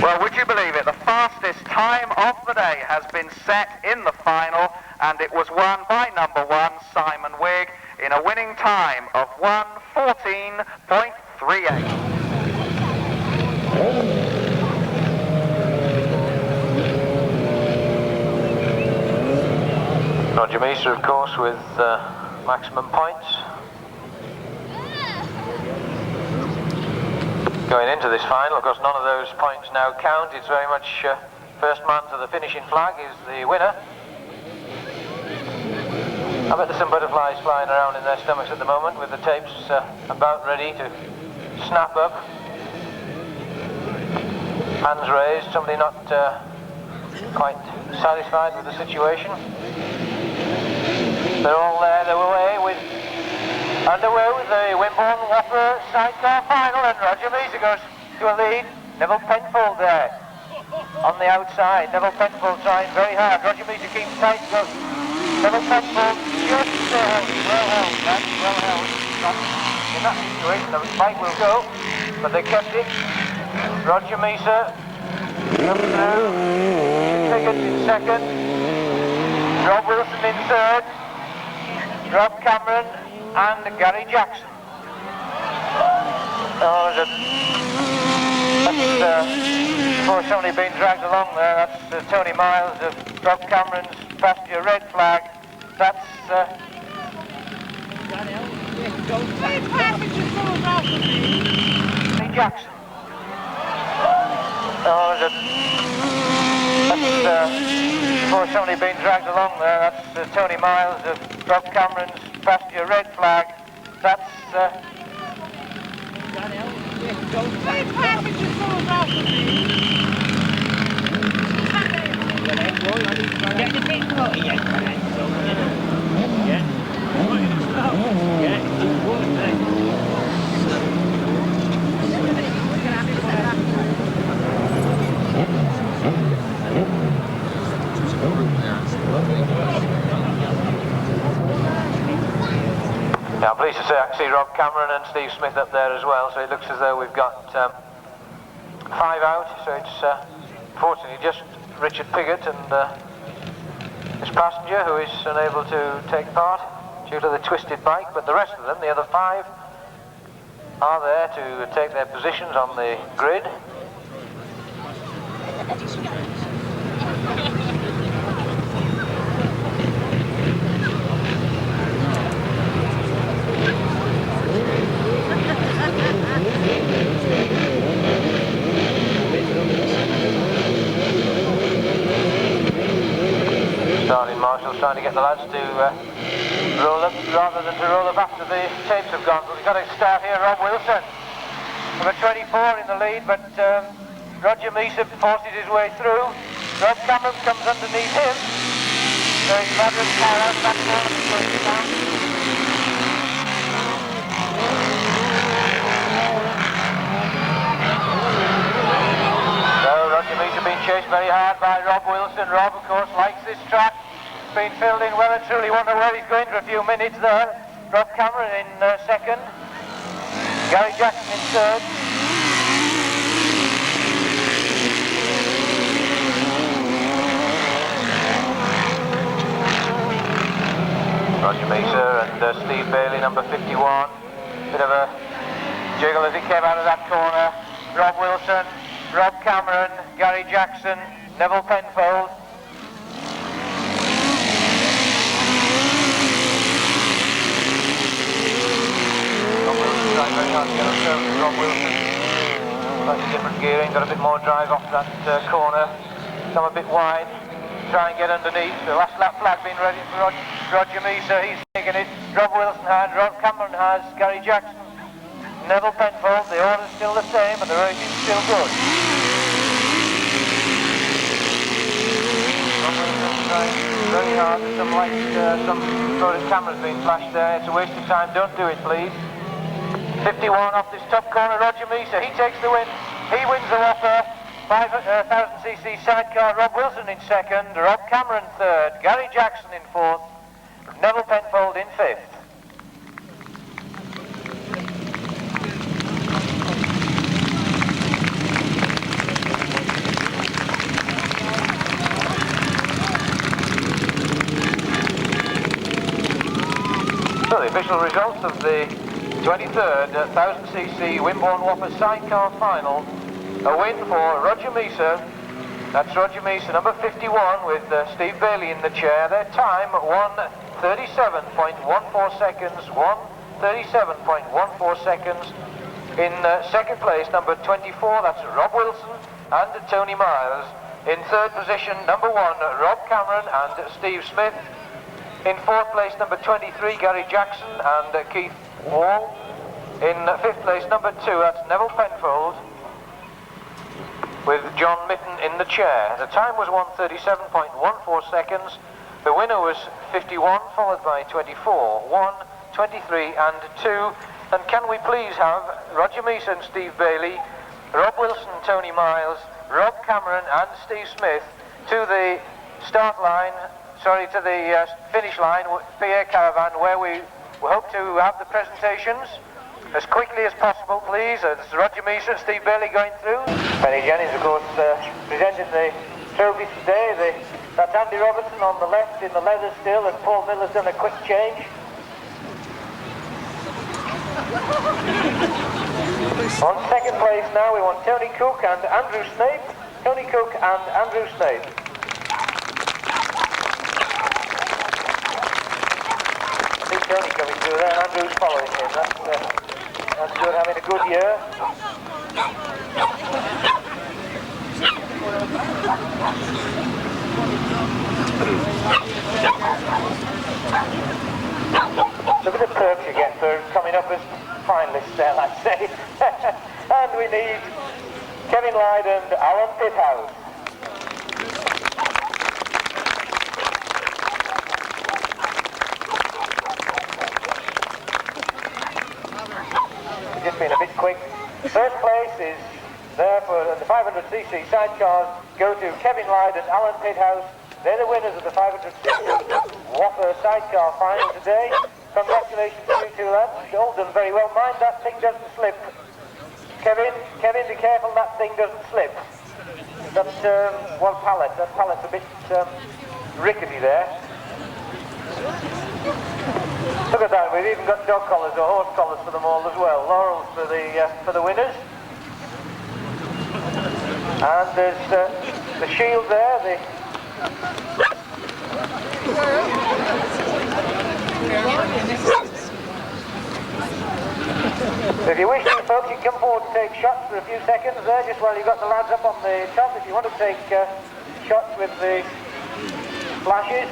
Well, would you believe it? The fastest time of the day has been set in the final, and it was won by number one, Simon Wigg, in a winning time of 1:14.38. Roger Measer, of course, with maximum points. Going into this final, of course, none of those points now count. It's very much first man to the finishing flag is the winner. I bet there's some butterflies flying around in their stomachs at the moment with the tapes about ready to snap up. Hands raised, somebody not quite satisfied with the situation. They're all there, they're underway with the Wimborne Whoppa sidecar final, and Roger Measer goes to a lead. Neville Penfold there on the outside. Neville Penfold trying very hard. Roger Measer keeps tight. Goes Neville Penfold just well held. That's well held. In that situation, the bike will go, but they kept it. Roger Measer comes through. Pickett in second. Rob Wilson in third. Rob Cameron and Gary Jackson. Oh, that's before somebody being dragged along there. That's Tony Miles of Rob Cameron's passenger red flag. That's Jackson. Oh, that's before somebody being dragged along there. That's Tony Miles of Rob Cameron's passenger red flag. That's Now, I'm pleased to say I can see Rob Cameron and Steve Smith up there as well, so it looks as though we've got 5 out, so it's fortunately just Richard Piggott and his passenger who is unable to take part due to the twisted bike, but the rest of them, the other 5, are there to take their positions on the grid. Starting Marshall's trying to get the lads to roll up rather than to roll up after the tapes have gone. But we've got to start here. Rob Wilson, number 24 in the lead, but Roger Measer forces his way through. Rob Cameron comes underneath him. So he's Roger Cameron back down. So Roger Measer being chased very hard by Rob Wilson. Rob, of course, likes this track. Been filled in well and truly. Wonder where he's going for a few minutes there. Rob Cameron in second. Gary Jackson in third. Misa and Steve Bailey, number 51. Bit of a jiggle as he came out of that corner. Rob Wilson, Rob Cameron, Gary Jackson, Neville Penfold. Rob Wilson trying very hard to get himself. Rob Wilson, slightly different gearing, got a bit more drive off that corner. Come a bit wide, try and get underneath. The last lap flag being ready for Roger Misa, he's taking it. Rob Wilson has, Rob Cameron has, Gary Jackson, Neville Penfold. The order's still the same and the rating's still good. Rob Wilson trying very hard. There's some lights, some sort of cameras being flashed there. It's a waste of time, don't do it please. 51 off this top corner, Roger Misa, he takes the win. He wins the Whoppa. 5,000cc sidecar, Rob Wilson in second, Rob Cameron third, Gary Jackson in fourth, Neville Penfold in fifth. So the official results of the 23rd 1,000cc Wimborne Whoppa sidecar final. A win for Roger Misa. That's Roger Misa, number 51, with Steve Bailey in the chair. Their time, 1:37.14 seconds. 1:37.14 seconds. In second place, number 24, that's Rob Wilson and Tony Miles. In third position, number 1, Rob Cameron and Steve Smith. In fourth place, number 23, Gary Jackson and Keith Wall. In fifth place, number 2, that's Neville Penfold, with John Mitten in the chair. The time was 1:37.14 seconds. The winner was 51, followed by 24, 1, 23 and 2. And can we please have Roger Misa and Steve Bailey, Rob Wilson, Tony Miles, Rob Cameron and Steve Smith to the start line, to the finish line, Pierre Caravan, where we hope to have the presentations as quickly as possible, please. It's Roger Misa and Steve Bailey going through. Penny Jennings, of course, presenting the trophies today. That's Andy Robertson on the left in the leather still, and Paul Miller's done a quick change. On second place now, we want Tony Cook and Andrew Snape. Tony Cook and Andrew Snape. I see Tony coming through there, and Andrew's following him. That's good, having a good year. Look at the perks you get for coming up as finalists there, I'd say. And we need Kevin Lyde and Alan Pithouse. Just been a bit quick. First place is there for the 500cc sidecars. Go to Kevin Lyde and Alan Pithouse. They're the winners of the 500cc Whoppa sidecar final today. Congratulations to you two lads. You've all done very well. Mind that thing doesn't slip. Kevin, be careful that thing doesn't slip. That one pallet, that pallet's a bit rickety there. Look at that, we've even got dog collars or horse collars for them all as well. Laurels for the winners. And there's the shield there. So if you wish to, folks, you can come forward and take shots for a few seconds there, just while you've got the lads up on the top. If you want to take shots with the flashes.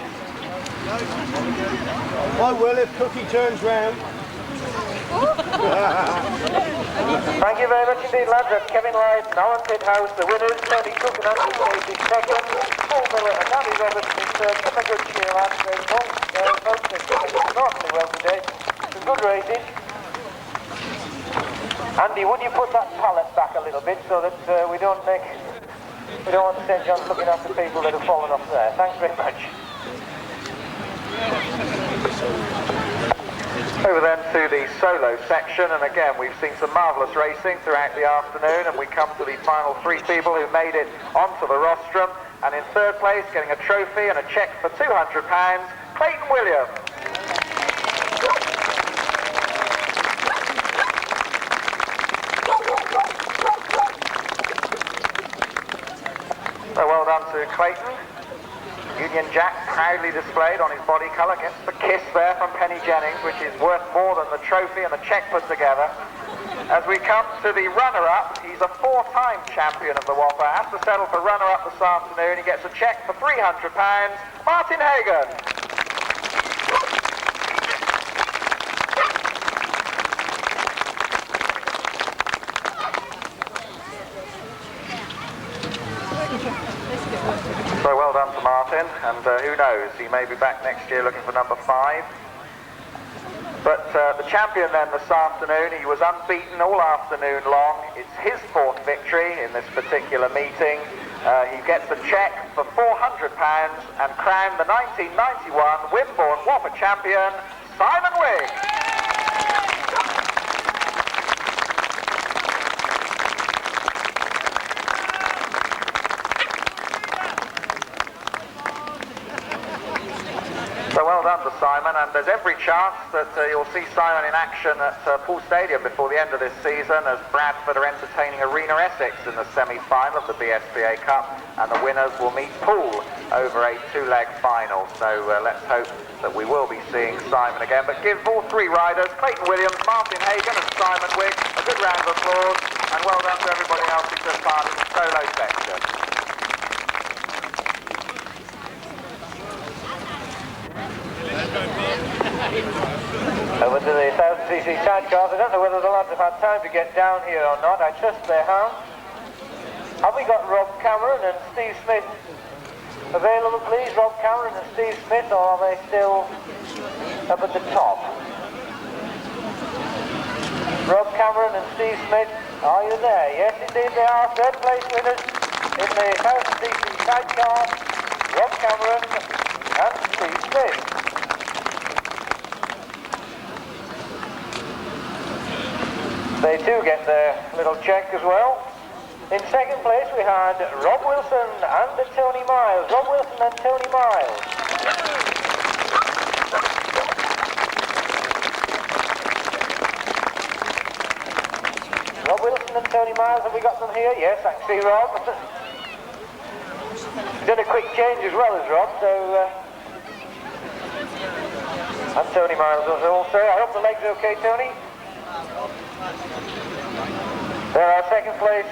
I will if Cookie turns round. Thank you very much indeed, lads. That's Kevin Lyde and Alan Pithouse, the winners. Tony Cook and Andrew Snape in second. Paul Miller and Andy Robertson in third. That's a good cheer, lads. Folks, they've done remarkably well today. Some good racing. Andy, would you put that pallet back a little bit so that we don't want St. John's looking after people that have fallen off there. Thanks very much. Over then to the solo section, and again we've seen some marvellous racing throughout the afternoon, and we come to the final three people who made it onto the rostrum. And in third place, getting a trophy and a cheque for £200, Clayton Williams. to Clayton. Union Jack proudly displayed on his body colour, gets the kiss there from Penny Jennings, which is worth more than the trophy and the cheque put together. As we come to the runner-up, he's a 4-time champion of the Whoppa, has to settle for runner-up this afternoon. He gets a cheque for £300, Martin Hagan. So well done to Martin, and who knows, he may be back next year looking for number 5. But the champion then this afternoon, he was unbeaten all afternoon long. It's his 4th victory in this particular meeting. He gets a cheque for £400 and crowned the 1991 Wimborne Whoppa champion, Simon Wigg. So well done to Simon, and there's every chance that you'll see Simon in action at Poole Stadium before the end of this season, as Bradford are entertaining Arena Essex in the semi-final of the BSBA Cup, and the winners will meet Poole over a 2-leg final. So let's hope that we will be seeing Simon again. But give all 3 riders, Clayton Williams, Martin Hagan and Simon Wigg, a good round of applause, and well done to everybody else who took part in the solo section. Over to the 1000cc sidecars. I don't know whether the lads have had time to get down here or not. I trust they have. Have we got Rob Cameron and Steve Smith available, please? Rob Cameron and Steve Smith, or are they still up at the top? Rob Cameron and Steve Smith, are you there? Yes, indeed they are. 3rd place winners in the 1000cc sidecar, Rob Cameron and Steve Smith. They too get their little cheque as well. In 2nd place we had Rob Wilson and Tony Miles. Rob Wilson and Tony Miles. Rob Wilson and Tony Miles, have we got them here? Yes, I can see Rob. He's done a quick change as well as Rob, so... and Tony Miles also. I hope the leg's okay, Tony. There are 2nd place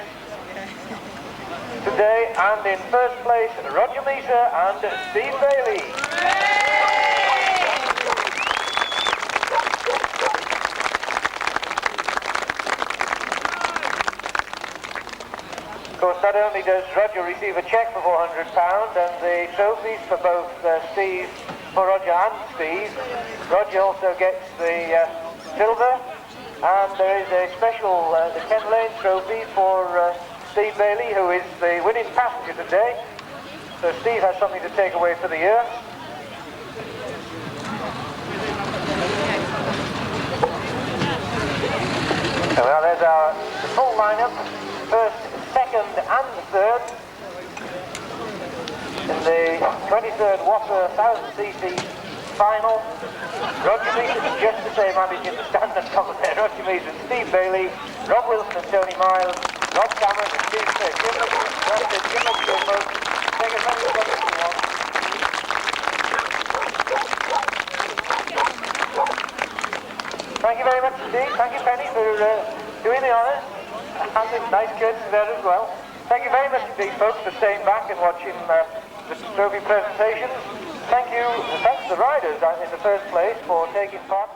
today, and in 1st place Roger Misa and Steve Bailey. Of course, not only does Roger receive a cheque for £400 and the trophies for both for Roger and Steve, Roger also gets the silver. And there is a special, the Ken Lane trophy for Steve Bailey, who is the winning passenger today. So Steve has something to take away for the year. So well, there's the full lineup, 1st, 2nd and 3rd in the 23rd Whoppa 1000cc final. Roger Mason is just the same managing the stand at top of there. Roger Mason, Steve Bailey, Rob Wilson and Tony Miles, Rob Cameron and Steve Smith. Give them a cheer, folks. Take as many as you want. Thank you very much indeed. Thank you, Penny, for doing the honours. And the nice kids there as well. Thank you very much indeed, folks, for staying back and watching the trophy presentations. Thanks to the riders in the 1st place for taking part.